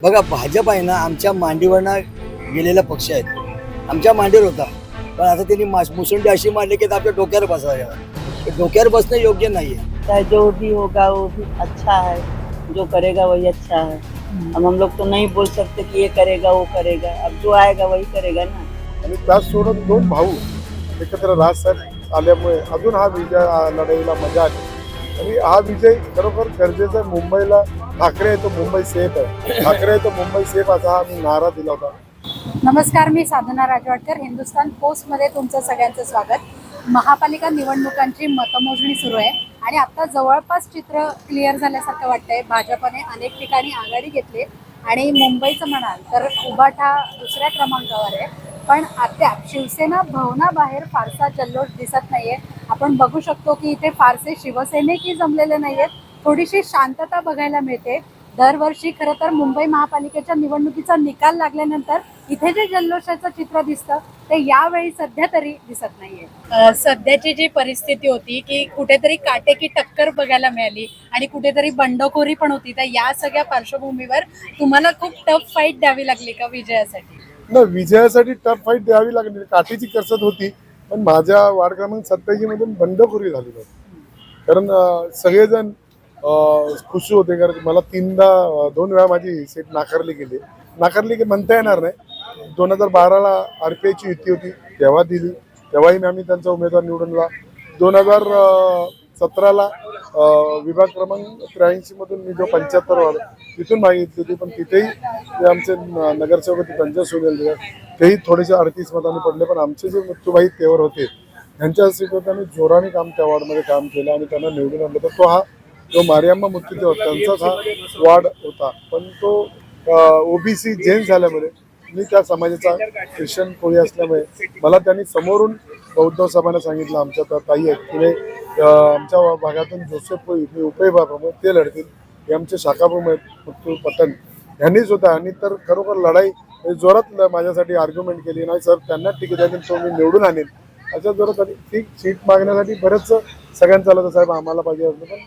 बघा, भाजप आहे ना आमच्या मांडीवरनं गेलेला पक्ष आहे. आमच्या मांडीवर होता, पण आता त्यांनी मुसंडी अशी मारली की आपल्या डोक्यावर बसावं. डोक्यावर बसणं योग्य नाहीये. चाहे जो भी होगा वो भी अच्छा है, जो करेगा वही अच्छा है। अब हम लोग तो नहीं बोल सकते कि ये करेगा वो करेगा, अब जो आएगा वही करेगा ना। आणि त्याच सोडून दोन भाऊ एकत्र राजसाहेब आल्यामुळे अजून हा विजय लढाईला मजा आली. आणि हा विजय खरोखर गरजेचा आहे. मुंबईला ठाकरे आहे तो मुंबई सेफ आहे, ठाकरे आहे तो मुंबई सेफ असा हा मी नारा दिला होता. नमस्कार, मी साधना राजवाडकर. हिंदुस्तान पोस्टमध्ये तुमचं सगळ्यांचं स्वागत. महापालिका निवडणुकांची मतमोजणी सुरू आहे आणि आता जवळपास चित्र क्लिअर झाल्यासारखं वाटतंय. भाजपने अनेक ठिकाणी आघाडी घेतली आणि मुंबईचं म्हणाल तर उभाठा दुसऱ्या क्रमांकावर आहे. पण अद्याप शिवसेना भवनाबाहेर फारसा जल्लोष दिसत नाहीये. आपण बघू शकतो की इथे फारसे शिवसैनिकही जमलेले नाहीयेत. थोडीशी शांतता बघायला मिळते. दरवर्षी खरं तर मुंबई महापालिकेच्या निवडणुकीचा निकाल लागल्यानंतर इथे जे जल्लोषाचं चित्र दिसतं ते यावेळी सध्या तरी दिसत नाहीये. सध्याची जी परिस्थिती होती की कुठेतरी काटेकी टक्कर बघायला मिळाली आणि कुठेतरी बंडखोरी पण होती, तर या सगळ्या पार्श्वभूमीवर तुम्हाला खूप टफ फाईट द्यावी लागली का विजयासाठी? नाही, विजयासाठी टफ फाईट द्यावी लागली. काठीची कसरत होती, पण माझ्या वार्ड क्रमांक 87 मधून बंडखोरी झाली होती. कारण सगळेजण खुशी होते, कारण मला 2 वेळा माझी सीट नाकारली की म्हणता येणार नाही. 2012ला RPIची युती होती, तेव्हा दिली, तेव्हाही आम्ही त्यांचा उमेदवार निवडून दिला. 2017ला विभाग क्रमांक 83 मधून मी जो 75 वार्ड तिथून मागितली होती, पण तिथेही जे आमचे नगरसेवक होते त्यांच्या सोबत तेही थोडेसे 38 मतांनी पडले. पण आमचे जे मुत्तूबाई तेवर होते त्यांच्या सीटवर आम्ही जोराने त्या वॉर्डमध्ये काम केलं आणि त्यांना निवडून आणलं. तर जो मारियाम्मा मुत्तू त्यांचाच हा वार्ड होता. पण तो OBC जैन झाल्यामुळे, मी त्या समाजाचा ख्रिश्चन कोळी असल्यामुळे मला त्यांनी समोरून बौद्ध साहेबांना सांगितलं, आमच्या त्या ताई आहेत तिने आमच्या भागातून जोसेफ कोळी मी उपविभागप्रमुख ते लढतील, हे आमचे शाखाप्रमुख आहेत मुत्तू पटन यांनीच होता. आणि तर खरोखर लढाई जोरात माझ्यासाठी आर्ग्युमेंट केली. नाही सर, त्यांना तिकीट आहे तो मी निवडून आणेन अशा जोरात. आणि ती सीट मागण्यासाठी बरंच सगळ्यांचं आलं, तर साहेब आम्हाला पाहिजे असलं. पण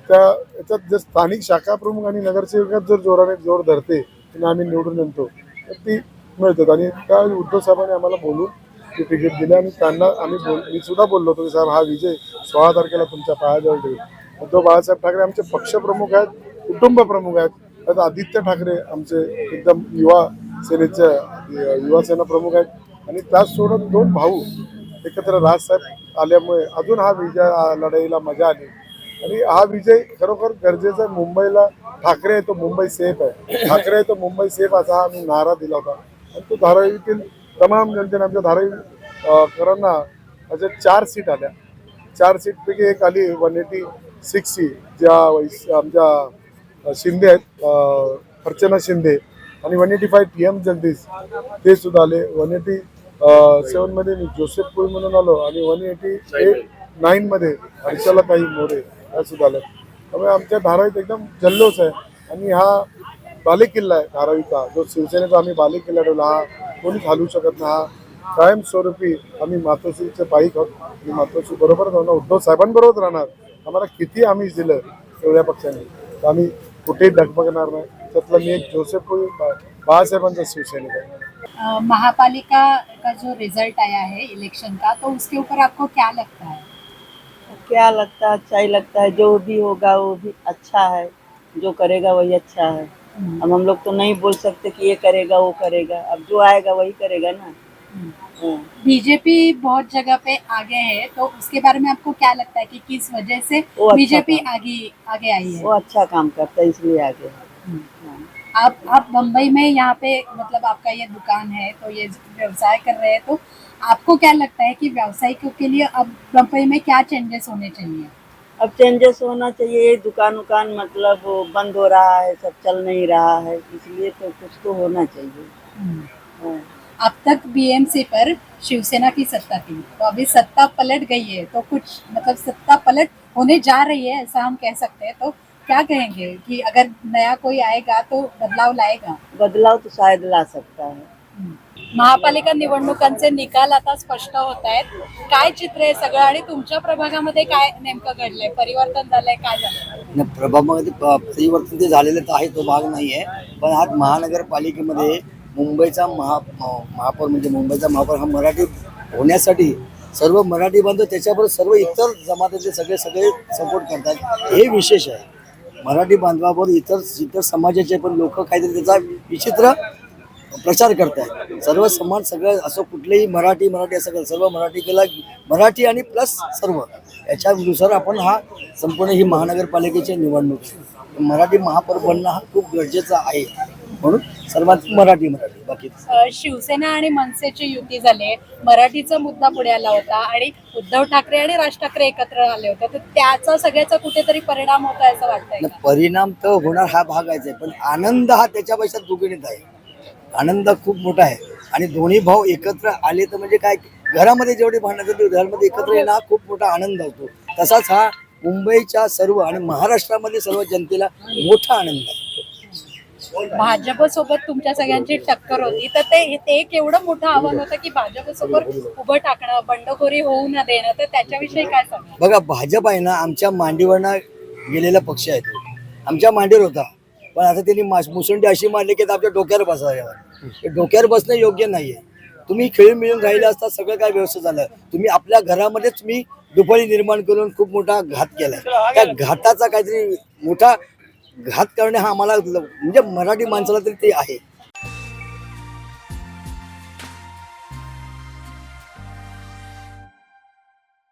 त्या याच्यात जे स्थानिक शाखा प्रमुख आणि नगरसेवकात जर जोराने जोर धरते आणि आम्ही निवडून आणतो तर ती मिळतात. आणि त्या उद्धव साहेबांनी आम्हाला बोलून ती तिकीट दिली आणि त्यांना मी सुद्धा बोललो होतो की साहेब हा विजय 16 तारखेला तुमच्या पायाजवळ ठेवू. उद्धव बाळासाहेब ठाकरे आमचे पक्षप्रमुख आहेत, कुटुंब प्रमुख आहेत. आता आदित्य ठाकरे आमचे एकदम युवा सेना प्रमुख आहेत. आणि त्याच सोडून दोन भाऊ एकत्र राजसाहेब आल्यामुळे अजून हा विजय लढाईला मजा आली. आणि हा विजय खरोखर गरजेचा आहे. मुंबईला ठाकरे आहे तो मुंबई सेफ आहे, ठाकरे आहे तो मुंबई सेफ असा हा मी नारा दिला होता. आणि तो धारावीतील तमाम जनतेने आमच्या धारावीकरांना अशा 4 सीट आल्या. 4 सीटपैकी एक आली 186 ची, ज्या आमच्या शिंदे आहेत, अर्चना शिंदे. आणि 185 TM जगदीश ते सुद्धा आले. 187 मध्ये मी जोसेफ कोळी म्हणून आलो आणि 189 मध्ये हर्षला काही मोरे या सुद्धा आल्या. त्यामुळे आमच्या धारावीत एकदम जल्लोष आहे. आणि हा बालेकिल्ला आहे धारावीचा, जो शिवसेनेचा आम्ही बालेकिल्ला ठेवला, हा कोणी घालू शकत नाही. हा कायमस्वरूपी आम्ही मातोश्रीचे पाईक आहोत आणि मातोश्री बरोबर राहणार, उद्धव साहेबांबरोबर राहणार. आम्हाला किती आम्ही दिलं एवढ्या पक्षांनी, तर आम्ही कुठेही डगमगणार नाही. त्यातला मी एक जोसेफ कोळी बाळासाहेबांचा शिवसैनिक आहे. महापालिका का जो रिजल्ट आया है इलेक्शन का, तो उसके ऊपर आपको क्या लगता है? क्या लगता है? अच्छा ही लगता है। जो भी होगा वो भी अच्छा है, जो करेगा वही अच्छा है। अब हम लोग तो नहीं बोल सकते कि ये करेगा वो करेगा, अब जो आएगा वही करेगा ना। बीजेपी बहुत जगह पे आगे है, तो उसके बारे में आपको क्या लगता है कि किस वजह से वो अच्छा बीजेपी आगे आई है? वो अच्छा काम करता है इसलिए आगे है। हाँ। आप मुंबई में यहाँ पे मतलब आपका ये दुकान है, तो ये व्यवसाय कर रहे हैं, तो आपको क्या लगता है कि व्यवसायियों के लिए अब मुंबई में क्या चेंजेस होने चाहिए? अब चेंजेस होना चाहिए। दुकान उकान मतलब वो बंद हो रहा है, सब चल नहीं रहा है, इसलिए तो कुछ तो होना चाहिए। हाँ। अब तक BMC पर शिवसेना की सत्ता थी, तो अभी सत्ता पलट गई है, तो कुछ मतलब सत्ता पलट होने जा रही है ऐसा हम कह सकते हैं, तो क्या कहेंगे कि अगर नया कोई आएगा तो बदलाव लाएगा? बदलाव तो शायद ला सकता है। महापालिका निवडणुकांचे निकाल आता स्पष्ट होत आहेत. काय चित्र आहे सगळं आणि तुमच्या प्रभागामध्ये काय नेमकं घडलंय? परिवर्तन झालंय, काय झालं? प्रभागामध्ये परिवर्तन ते झालेलं तर आहे, तो भाग नाही आहे. पण आज महानगरपालिकेमध्ये मुंबईचा महापौर म्हणजे मुंबईचा महापौर हा मराठी होण्यासाठी सर्व मराठी बांधव त्याच्याबरोबर सर्व इतर जमातीचे सगळे सपोर्ट करतात. हे विशेष आहे. मराठी बांधवाबरोबर इतर समाजाचे पण लोक काहीतरी त्याचा विचित्र प्रचार करतात. सर्व समाज सगळं असं कुठलेही मराठी असं सर्व मराठीला मराठी आणि प्लस सर्व याच्यानुसार आपण हा संपूर्ण ही महानगरपालिकेची निवडणूक आहे. मराठी महापौर बनणं हा खूप गरजेचं आहे. म्हणून सर्वात मराठी बाकी शिवसेना आणि मनसेची युती झाली. मराठीचा मुद्दा पुढे आला होता आणि उद्धव ठाकरे आणि राज ठाकरे एकत्र आले होते, तर त्याचा सगळ्याचा कुठेतरी परिणाम होता असं वाटतंय? परिणाम तर होणार हा भागायचा आहे, पण आनंद हा त्याच्यापेक्षा दुगणित आहे. आनंद खूप मोठा आहे आणि दोन्ही भाऊ एकत्र आले तर म्हणजे काय, घरामध्ये जेवढी भांडणं होती घरामध्ये एकत्र येणं हा खूप मोठा आनंद होतो. तसाच हा मुंबईच्या सर्व आणि महाराष्ट्रामध्ये सर्व जनतेला मोठा आनंद आहे. भाजप सोबत तुमच्या सगळ्यांची टक्कर होती, तर ते एक एवढं मोठं आव्हान होतं की भाजप सोबत उभं टाकणं, बंडखोरी होऊ न देणं, तर त्याच्याविषयी काय सांगा? बघा, भाजप आहे ना आमच्या मांडीवरनं गेलेला पक्ष आहे. तो आमच्या मांडीवर होता, पण आता त्यांनी मुसंडी अशी मारली की आमच्या डोक्यावर बसावं. डोक्यावर बसणं योग्य नाहीये. तुम्ही खेळून मिळून राहिले असता सगळं काय व्यवस्थित झालं. तुम्ही आपल्या घरामध्येच मी दुपारी निर्माण करून खूप मोठा घात केलाय. त्या घाताचा काहीतरी मोठा घात करणे हा आम्हाला म्हणजे मराठी माणसाला तरी ते आहे.